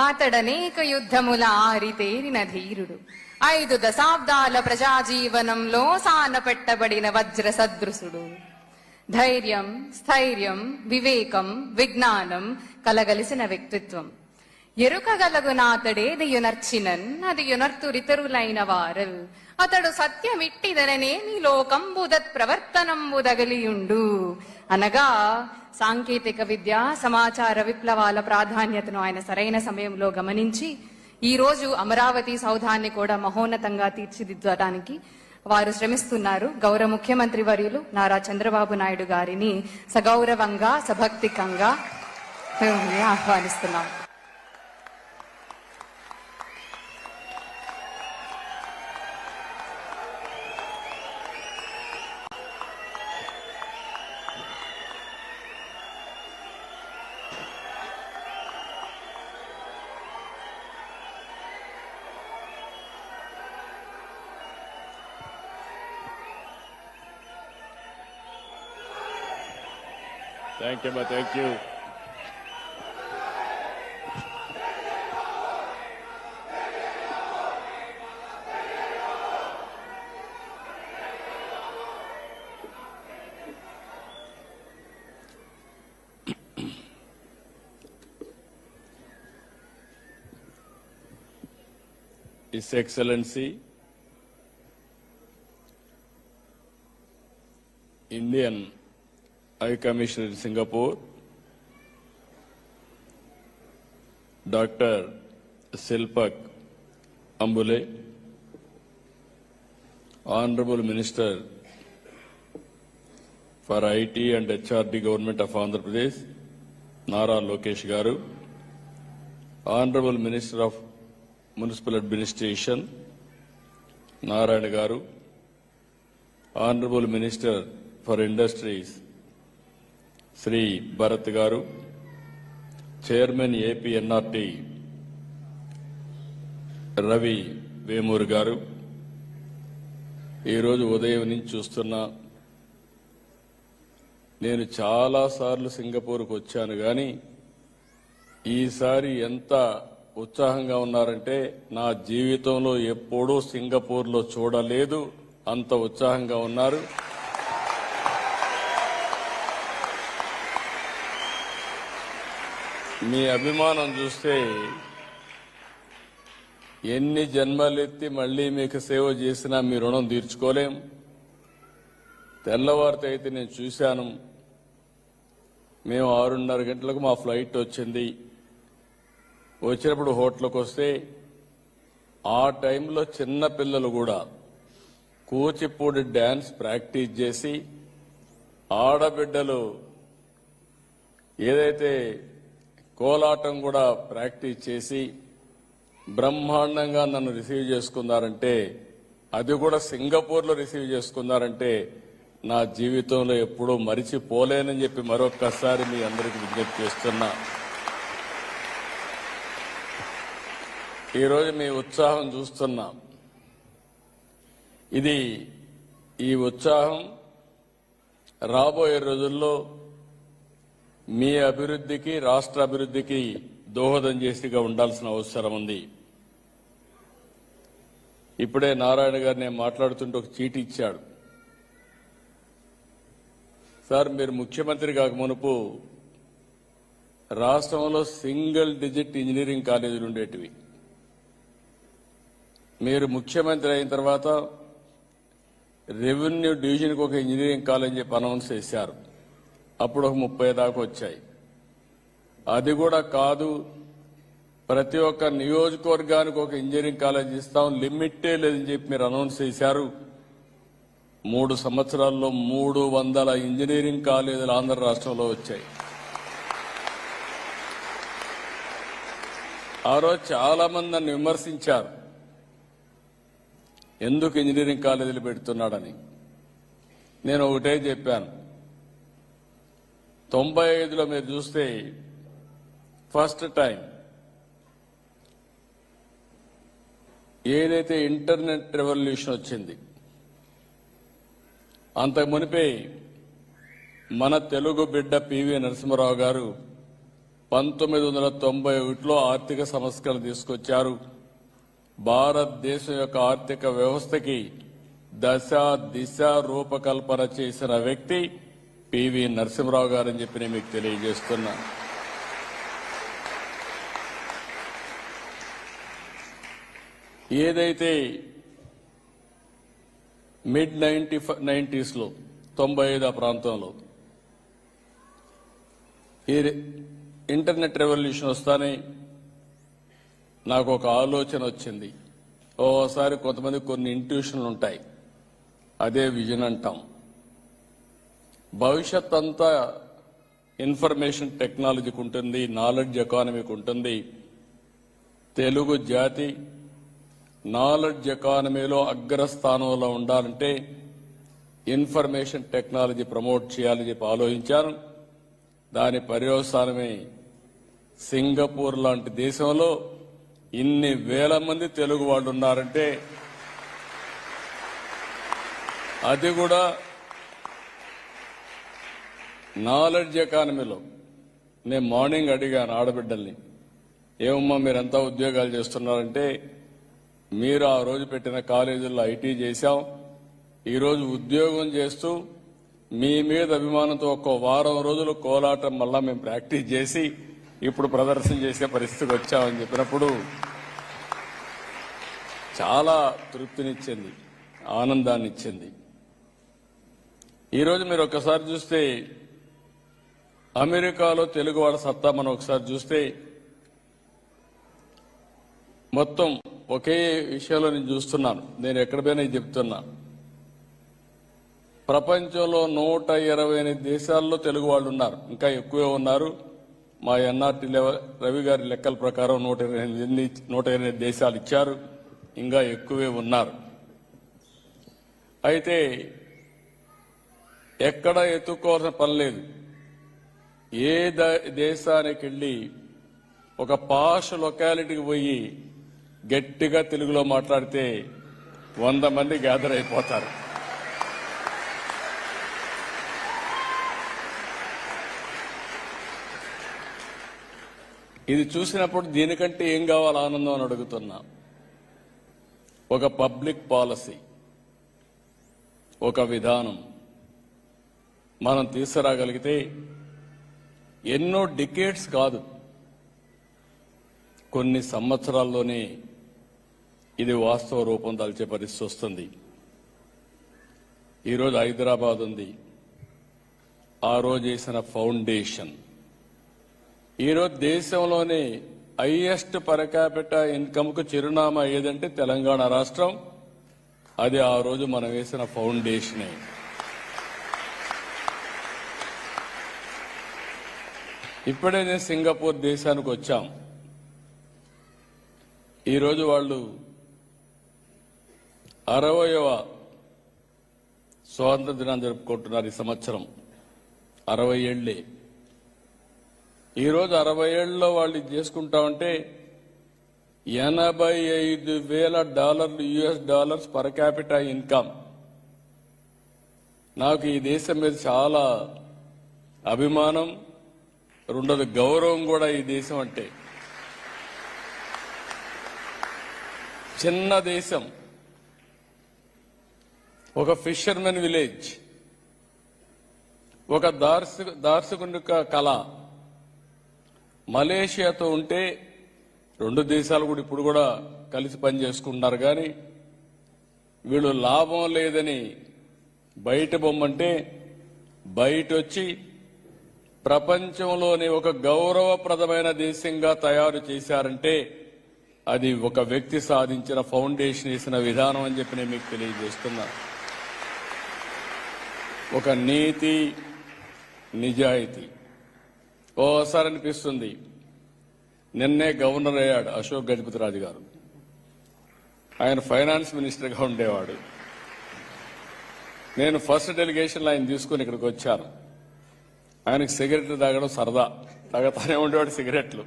ఆతడనేక యుద్ధముల ఆరితేరిన ధీరుడు 5 దశాబ్దాల ప్రజాజీవనంలో సానపెట్టబడిన వజ్ర సదృశుడు. ధైర్యం, స్థైర్యం, వివేకం, విజ్ఞానం కలగలిసిన వ్యక్తిత్వం. ఎరుకగలగునాతడేదియునర్చినన్ అదియునర్తురితరులైన వారల్. అతడు సత్యమిట్టిదననేమి లోకంబుదత్ ప్రవర్తనంబుదగలియుండు. అనగా సాంకేతిక విద్య, సమాచార విప్లవాల ప్రాధాన్యతను ఆయన సరైన సమయంలో గమనించి ఈ రోజు అమరావతి సౌధాన్ని కూడా మహోన్నతంగా తీర్చిదిద్దడానికి వారు శ్రమిస్తున్నారు. గౌరవ ముఖ్యమంత్రి వర్యులు నారా చంద్రబాబు నాయుడు గారిని సగౌరవంగా, సభక్తికంగా ఆహ్వానిస్తున్నాం. Thank you, ma. Thank you. His Excellency, Indian High Commissioner in Singapore, Dr. Silpak Ambule, Honorable Minister for IT and HRD Government of Andhra Pradesh, Nara Lokesh Garu, Honorable Minister of Municipal Administration, Narayana Garu, Honorable Minister for Industries, Sri Bharat Garu, Chairman AP NRT, Ravi Vemur Garu, ఈ రోజు ఉదయం నుంచి చూస్తున్నా. నేను చాలా సార్లు సింగపూర్కు వచ్చాను కానీ ఈసారి ఎంత ఉత్సాహంగా ఉన్నారంటే నా జీవితంలో ఎప్పుడూ సింగపూర్లో చూడలేదు. అంత ఉత్సాహంగా ఉన్నారు. మీ అభిమానం చూస్తే ఎన్ని జన్మలెత్తి మళ్ళీ మీకు సేవ చేసినా మీ రుణం తీర్చుకోలేం. తెల్లవారితో అయితే నేను చూశాను. మేము 6:30 గంటలకు మా ఫ్లైట్ వచ్చింది. వచ్చినప్పుడు హోటల్కి వస్తే ఆ టైంలో చిన్న పిల్లలు కూడా కూచిపూడి డ్యాన్స్ ప్రాక్టీస్ చేసి, ఆడబిడ్డలు ఏదైతే కోలాటం కూడా ప్రాక్టీస్ చేసి బ్రహ్మాండంగా నన్ను రిసీవ్ చేసుకున్నారంటే, అది కూడా సింగపూర్లో రిసీవ్ చేసుకున్నారంటే నా జీవితంలో ఎప్పుడూ మరిచిపోలేనని చెప్పి మరొక్కసారి మీ అందరికీ విజ్ఞప్తి చేస్తున్నా. ఈరోజు మీ ఉత్సాహం చూస్తున్నా. ఈ ఉత్సాహం రాబోయే రోజుల్లో మీ అభివృద్ధికి, రాష్ట్ర అభివృద్ధికి దోహదం చేసిగా ఉండాల్సిన అవసరం ఉంది. ఇప్పుడే నారాయణ గారు నేను మాట్లాడుతుంటే ఒక చీటీ ఇచ్చాడు. సార్, మీరు ముఖ్యమంత్రి కాక మునుపు రాష్ట్రంలో సింగిల్ డిజిట్ ఇంజనీరింగ్ కాలేజీలు ఉండేటివి. మీరు ముఖ్యమంత్రి అయిన తర్వాత రెవెన్యూ డివిజన్కి ఒక ఇంజనీరింగ్ కాలేజ్ చెప్పి అనౌన్స్ చేశారు. అప్పుడు ఒక 30 దాకా వచ్చాయి. అది కూడా కాదు, ప్రతి ఒక్క నియోజకవర్గానికి ఒక ఇంజనీరింగ్ కాలేజ్ ఇస్తాం, లిమిటే లేదని చెప్పి మీరు అనౌన్స్ చేశారు. 3 సంవత్సరాల్లో 300 ఇంజనీరింగ్ కాలేజీలు ఆంధ్ర రాష్ట్రంలో వచ్చాయి. ఆ రోజు చాలా మంది నన్ను విమర్శించారు, ఎందుకు ఇంజనీరింగ్ కాలేజీలు పెడుతున్నాడని. నేను ఒకటే చెప్పాను, 95లో మీరు చూస్తే ఫస్ట్ టైం ఏదైతే ఇంటర్నెట్ రెవల్యూషన్ వచ్చింది, అంతకు మునిపే మన తెలుగు బిడ్డ పివి నరసింహారావు గారు 1991లో ఆర్థిక సంస్కరణ తీసుకొచ్చారు. భారతదేశం యొక్క ఆర్థిక వ్యవస్థకి దశ దిశ రూపకల్పన చేసిన వ్యక్తి పివి నరసింహరావు గారని చెప్పి నేను మీకు తెలియజేస్తున్నా. ఏదైతే మిడ్ 90s 95 ప్రాంతంలో ఈ ఇంటర్నెట్ రెవల్యూషన్ వస్తానే నాకు ఒక ఆలోచన వచ్చింది. ఓసారి కొంతమంది కొన్ని ఇంట్యూషన్లు ఉంటాయి, అదే విజన్ అంటాం. భవిష్యత్ అంతా ఇన్ఫర్మేషన్ టెక్నాలజీకి ఉంటుంది, నాలెడ్జ్ ఎకానమీకి ఉంటుంది. తెలుగు జాతి నాలెడ్జ్ ఎకానమీలో అగ్రస్థానంలో ఉండాలంటే ఇన్ఫర్మేషన్ టెక్నాలజీ ప్రమోట్ చేయాలని చెప్పి ఆలోచించాను. దాని పర్యవసానమే సింగపూర్ లాంటి దేశంలో ఇన్ని వేల మంది తెలుగు వాళ్ళు ఉన్నారంటే, అది కూడా నాలెడ్జ్ ఎకానమీలో. నేను మార్నింగ్ అడిగాను ఆడబిడ్డల్ని, ఏమమ్మా మీరంతా ఉద్యోగాలు చేస్తున్నారంటే, మీరు ఆ రోజు పెట్టిన కాలేజీల్లో ఐటీ చేశాం, ఈరోజు ఉద్యోగం చేస్తూ మీ మీద అభిమానంతో ఒక్క వారం రోజులు కోలాటం మళ్ళా మేము ప్రాక్టీస్ చేసి ఇప్పుడు ప్రదర్శన చేసే పరిస్థితికి వచ్చామని చెప్పినప్పుడు చాలా తృప్తినిచ్చింది, ఆనందాన్ని ఇచ్చింది. ఈరోజు మీరు ఒకసారి చూస్తే అమెరికాలో తెలుగు వాళ్ళ సత్తా మనం ఒకసారి చూస్తే మొత్తం ఒకే విషయంలో నేను చూస్తున్నాను. నేను ఎక్కడ పోయినా చెప్తున్నా, ప్రపంచంలో 128 దేశాల్లో తెలుగు వాళ్ళు ఉన్నారు, ఇంకా ఎక్కువే ఉన్నారు. మా ఎన్ఆర్టీ రవి గారి లెక్కల ప్రకారం 128 దేశాలు ఇచ్చారు, ఇంకా ఎక్కువే ఉన్నారు. అయితే ఎక్కడ ఎత్తుక్కోవాల్సిన పని లేదు. ఏ దేశానికి వెళ్ళి ఒక పాష్ లొకాలిటీకి పోయి గట్టిగా తెలుగులో మాట్లాడితే 100 మంది గ్యాదర్ అయిపోతారు. ఇది చూసినప్పుడు దీనికంటే ఏం కావాలి ఆనందం అని అడుగుతున్నా. ఒక పబ్లిక్ పాలసీ, ఒక విధానం మనం తీసుకురాగలిగితే ఎన్నో డికేడ్స్ కాదు, కొన్ని సంవత్సరాల్లోనే ఇది వాస్తవ రూపం దాల్చే పరిస్థితి వస్తుంది. ఈరోజు హైదరాబాద్ ఉంది, ఆ రోజు వేసిన ఫౌండేషన్ ఈరోజు దేశంలోనే హైయెస్ట్ పర్ క్యాపిటా ఇన్కమ్కు చిరునామా ఏదంటే తెలంగాణ రాష్ట్రం. అది ఆ రోజు మనం వేసిన ఫౌండేషనే. ఇప్పుడే నేను సింగపూర్ దేశానికి వచ్చాం. ఈరోజు వాళ్ళు 60వ స్వాతంత్ర దినాన్ని జరుపుకుంటున్నారు. ఈ సంవత్సరం 60 ఏళ్లే. ఈరోజు 60 ఏళ్లలో వాళ్ళు ఇది చేసుకుంటామంటే $85,000 US dollars per capita income. నాకు ఈ దేశం మీద చాలా అభిమానం, రెండోది గౌరవం కూడా. ఈ దేశం అంటే చిన్న దేశం, ఒక ఫిషర్మెన్ విలేజ్, ఒక దార్శనిక కళ. మలేషియాతో ఉంటే 2 దేశాలు కూడా ఇప్పుడు కూడా కలిసి పనిచేసుకుంటున్నారు. కానీ వీళ్ళు లాభం లేదని బయట బొమ్మంటే బయట వచ్చి ప్రపంచంలోని ఒక గౌరవప్రదమైన దేశంగా తయారు చేశారంటే అది ఒక వ్యక్తి సాధించిన ఫౌండేషన్ వేసిన విధానం అని చెప్పి నేను మీకు తెలియజేస్తున్నా. ఒక నీతి, నిజాయితీ. ఓసారి అనిపిస్తుంది, నిన్నే గవర్నర్ అయ్యాడు అశోక్ గజపతిరాజు గారు. ఆయన ఫైనాన్స్ మినిస్టర్గా ఉండేవాడు. నేను ఫస్ట్ డెలిగేషన్లో ఆయన తీసుకుని ఇక్కడికి వచ్చాను. ఆయనకు సిగరెట్లు తాగడం సరదా, తాగతానే ఉండేవాడు సిగరెట్లు.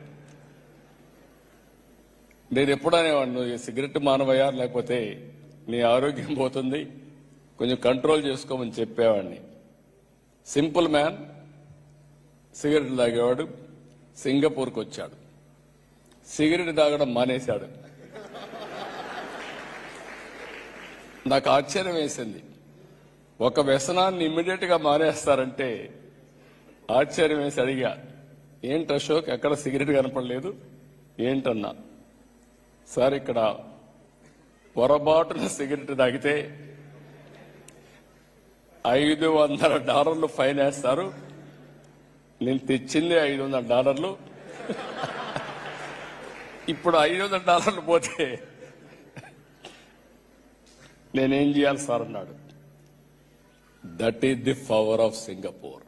నేను ఎప్పుడు అనేవాడు, నువ్వు సిగరెట్ మానవయ్యా, లేకపోతే నీ ఆరోగ్యం పోతుంది, కొంచెం కంట్రోల్ చేసుకోమని చెప్పేవాడిని. సింపుల్ మ్యాన్, సిగరెట్లు తాగేవాడు. సింగపూర్కి వచ్చాడు. సిగరెట్ తాగడం మానేశాడు. నాకు ఆశ్చర్యం వేసింది. ఒక వ్యసనాన్ని ఇమ్మీడియట్ గా మానేస్తారంటే ఆశ్చర్యం వేసి అడిగా, ఏంటి అశోక్, ఎక్కడ సిగరెట్ కనపడలేదు ఏంటన్నా. సార్, ఇక్కడ పొరపాటున సిగరెట్ తాగితే $500 ఫైన్ వేస్తారు. నేను తెచ్చింది $500. ఇప్పుడు $500 పోతే నేనేం చేయాలి సార్ అన్నాడు. That is the power of Singapore.